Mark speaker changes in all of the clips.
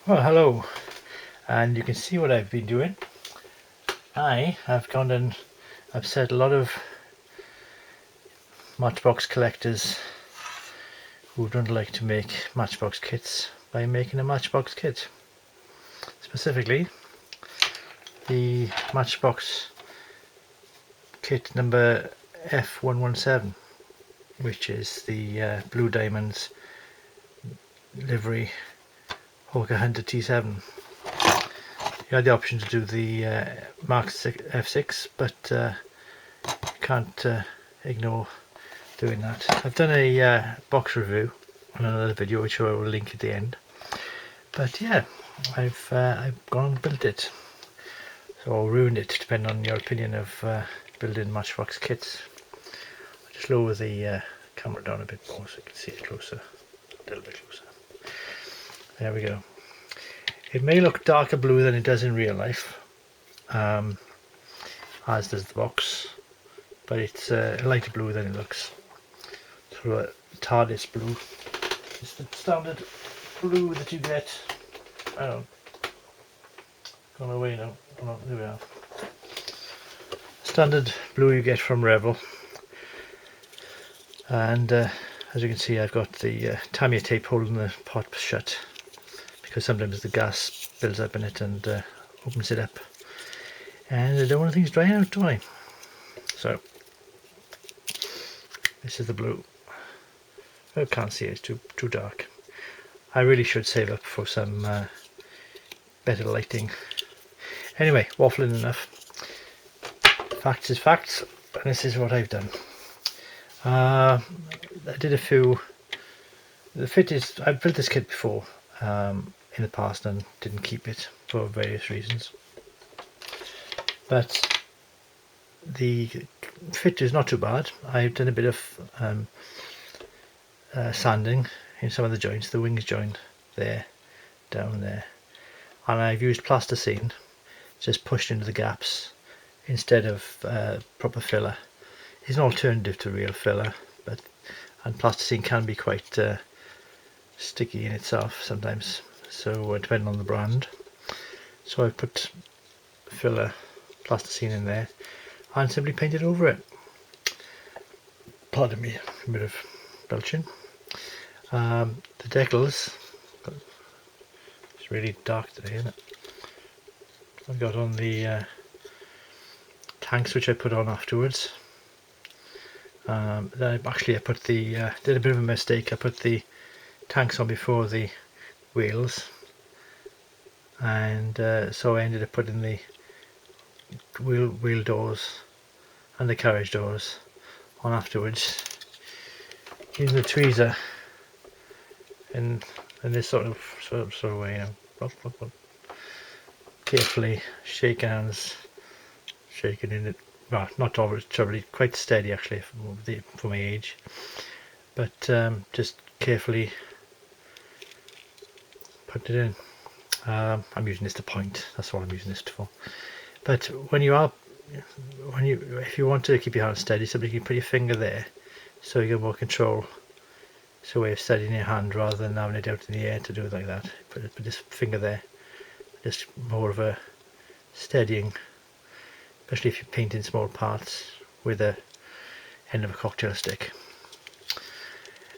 Speaker 1: Well, hello, and you can see what I've been doing. I have gone and upset a lot of Matchbox collectors who don't like to make Matchbox kits by making a Matchbox kit. Specifically, the Matchbox kit number F117, which is the Blue Diamonds livery Hawker Hunter T7. You had the option to do the Mark F6, but you can't ignore doing that. I've done a box review on another video which I will link at the end, but yeah, I've gone and built it, or ruined it depending on your opinion of building Matchbox kits. I'll just lower the camera down a bit more so you can see it closer, a little bit closer. There we go. It may look darker blue than it does in real life, as does the box, but it's lighter blue than it looks. So a TARDIS blue. It's the standard blue that you get. I don't. Gone away now. Oh no, there we are. Standard blue you get from Rebel. And as you can see, I've got the Tamiya tape holding the pot shut, because sometimes the gas builds up in it and opens it up. And I don't want things drying out, do I? So this is the blue. I can't see it, it's too dark. I really should save up for some better lighting. Anyway, waffling enough. Facts is facts, and this is what I've done. I did a few. The fit is, I've built this kit before in the past and didn't keep it for various reasons. But the fit is not too bad. I've done a bit of sanding in some of the joints, the wings joint there, down there, and I've used plasticine just pushed into the gaps instead of proper filler. It's an alternative to real filler, and plasticine can be quite sticky in itself sometimes, so depending on the brand. So I put filler plasticine in there and simply painted over it. Pardon me, a bit of belching. The decals, it's really dark today, isn't it? I've got on the tanks which I put on afterwards. Then I put the did a bit of a mistake. I put the tanks on before the wheels, and so I ended up putting the wheel doors and the carriage doors on afterwards, using the tweezer in this sort of way, you know, carefully shaking hands, shaking in it. Well, not terribly, quite steady actually for my age, but just carefully put it in. I'm using this to point. That's what I'm using this for. But if you want to keep your hand steady, somebody can put your finger there, so you get more control. It's a way of steadying your hand rather than having it out in the air to do it like that. Put this finger there, just more of a steadying, especially if you're painting small parts with the end of a cocktail stick.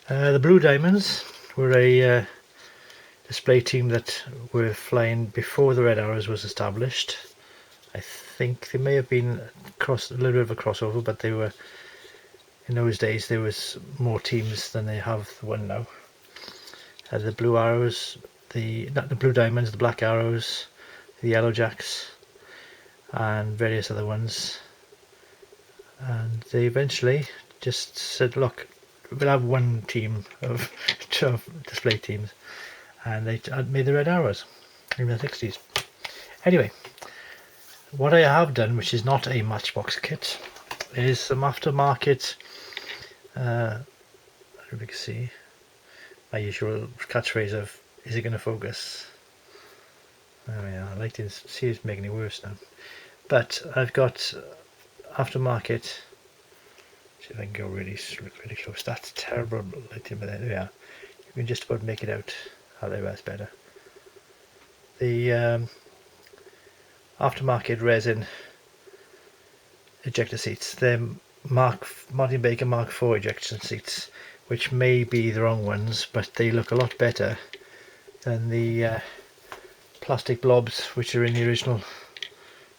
Speaker 1: The Blue Diamonds were a display team that were flying before the Red Arrows was established. I think they may have been a little bit of a crossover, but they were, in those days there was more teams than they have the one now. The Blue Arrows, not the Blue Diamonds, the Black Arrows, the Yellow Jacks, and various other ones. And they eventually just said, look, we'll have one team of display teams, and they made the Red Arrows in the 60s. Anyway, what I have done, which is not a Matchbox kit, is some aftermarket, as you can see, my usual catchphrase of, is it going to focus? There we are. I like to see it's making it worse now. But I've got aftermarket. See if I can go really close. That's terrible lighting, but there we are. You can just about make it out. Oh, there, that's better. the aftermarket resin ejector seats. They're Martin Baker Mark IV ejection seats, which may be the wrong ones, but they look a lot better than the plastic blobs which are in the original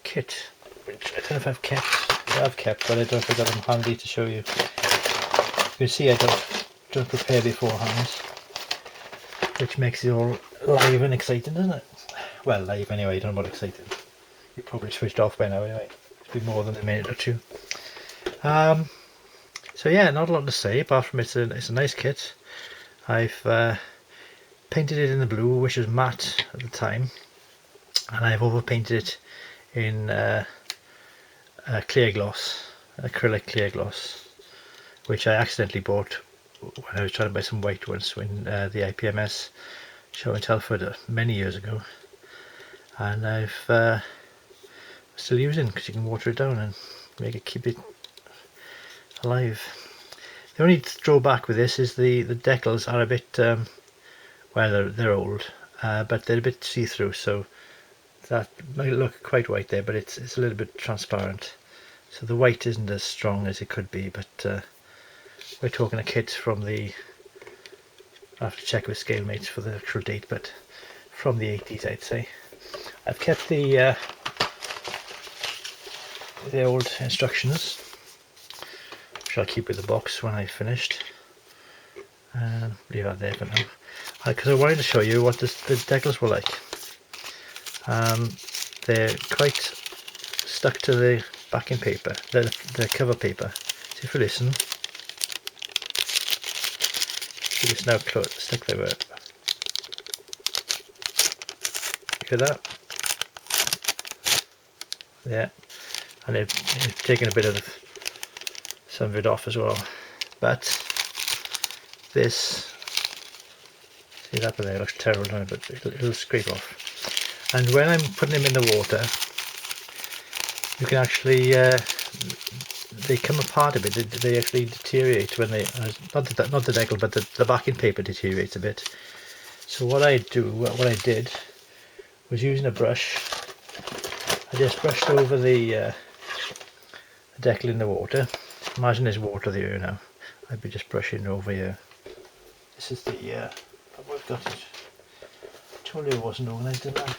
Speaker 1: kit, which I don't know if I've kept, but I don't know if I've got them handy to show you. You can see I don't prepare beforehand, which makes it all live and exciting, doesn't it? Well, live anyway, don't know what exciting. You probably switched off by now anyway. It's been more than a minute or two. So yeah, not a lot to say apart from it's a nice kit. I've painted it in the blue, which was matte at the time, and I've overpainted it in clear gloss, acrylic clear gloss, which I accidentally bought when I was trying to buy some white ones when the IPMS show in Telford many years ago, and I've still using because you can water it down and keep it alive. The only drawback with this is the decals are a bit well, they're old, but they're a bit see-through, so that might look quite white there, but it's a little bit transparent, so the white isn't as strong as it could be. But we're talking a kit from the, I have to check with ScaleMates for the actual date, but from the 80s I'd say. I've kept the old instructions, which I'll keep with the box when I've finished, and leave that there for now, because I wanted to show you what the decals were like. They're quite stuck to the backing paper, the cover paper. So if you listen, it's now stuck there. You hear that? Yeah, and they've taken a bit of some of it off as well. But this, see that there, looks terrible, doesn't it? But it'll scrape off. And when I'm putting them in the water, you can actually, they come apart a bit. They actually deteriorate when they, not the decal, but the backing paper deteriorates a bit. So what I did was using a brush, I just brushed over the decal in the water. Imagine there's water there now. I'd be just brushing over here. This is the, I've got it. I told you it wasn't organised, didn't I?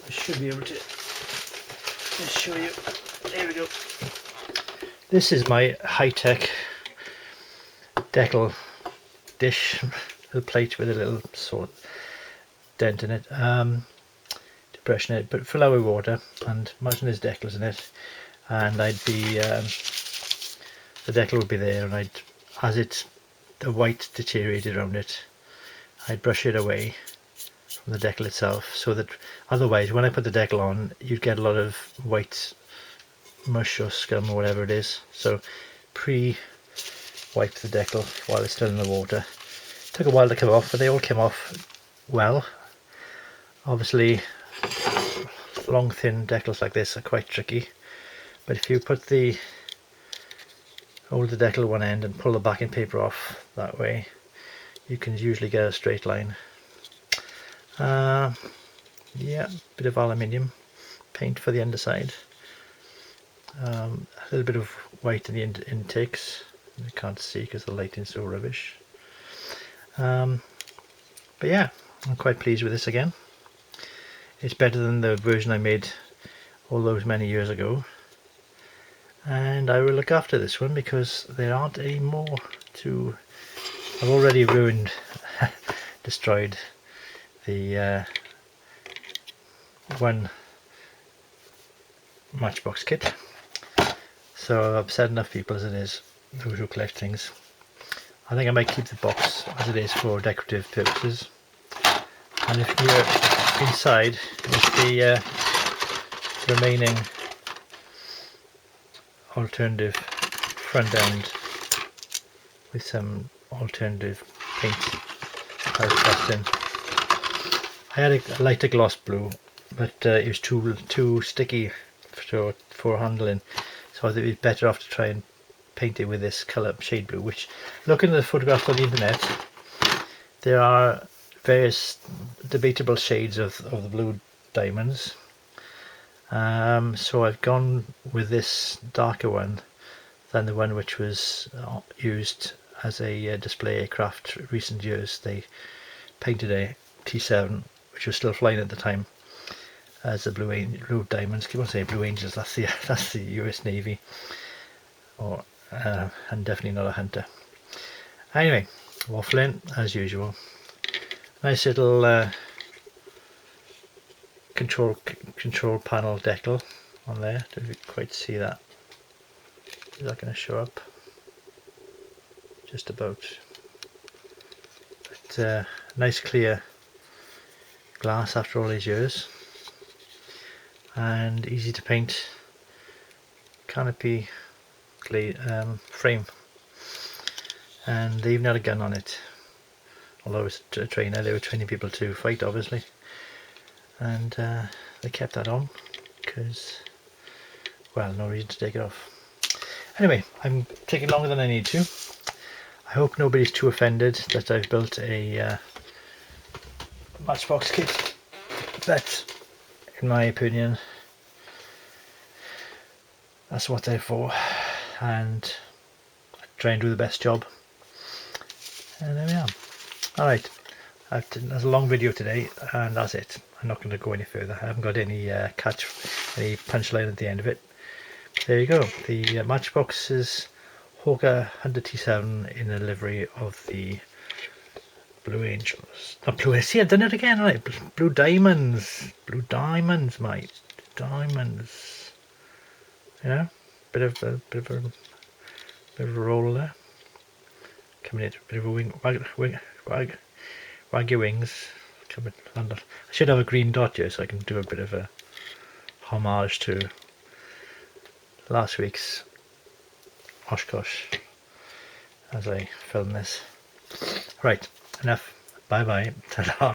Speaker 1: I should be able to just show you. There we go. This is my high-tech decal dish, a plate with a little sort of dent in it, depression in it, but fill out with water, and imagine there's decals in it, and I'd be, the decal would be there, and as the white deteriorated around it, I'd brush it away from the decal itself, so that otherwise when I put the decal on you'd get a lot of white mush or scum or whatever it is. So pre-wipe the decal while it's still in the water. It took a while to come off, but they all came off well. Obviously long thin decals like this are quite tricky, but if you hold the decal one end and pull the backing paper off that way, you can usually get a straight line. Yeah, bit of aluminium paint for the underside, a little bit of white in the intakes. You can't see because the lighting's so rubbish, but yeah, I'm quite pleased with this again. It's better than the version I made all those many years ago, and I will look after this one because there aren't any more to. I've already ruined destroyed the one Matchbox kit, so I've upset enough people as it is, those who collect things. I think I might keep the box as it is for decorative purposes, and if you're inside is the remaining alternative front end with some alternative paint I was testing. I had a lighter gloss blue, but it was too sticky for handling, so I thought it was better off to try and paint it with this colour shade blue, which, looking at the photographs on the internet, there are various debatable shades of the blue diamonds. So I've gone with this darker one than the one which was used as a display aircraft recent years. They painted a T7, which was still flying at the time, as the blue diamonds. Keep on saying Blue Angels. That's the US Navy, and definitely not a Hunter. Anyway, waffling as usual. Nice little control panel decal on there. Don't you quite see that? Is that going to show up? Just about. But nice clear glass after all these years, and easy to paint canopy frame, and they even had a gun on it. Although it was a trainer, they were training people to fight, obviously, and they kept that on because, well, no reason to take it off. Anyway, I'm taking longer than I need to. I hope nobody's too offended that I've built a Matchbox kit, but in my opinion that's what they're for, and I try and do the best job, and there we are. Alright, that's a long video today, and that's it. I'm not going to go any further. I haven't got any any punchline at the end of it. There you go, the Matchbox's Hawker Hunter T7 in the livery of the Blue Angels. Not Blue, see, I've done it again, right? Blue Diamonds. Blue Diamonds, mate. Diamonds. You know, bit of a roll there. Coming in, a bit of a wag your wings. Coming under. I should have a green dot here so I can do a bit of a homage to last week's Oshkosh as I film this. Right, enough. Bye bye. Ta-da.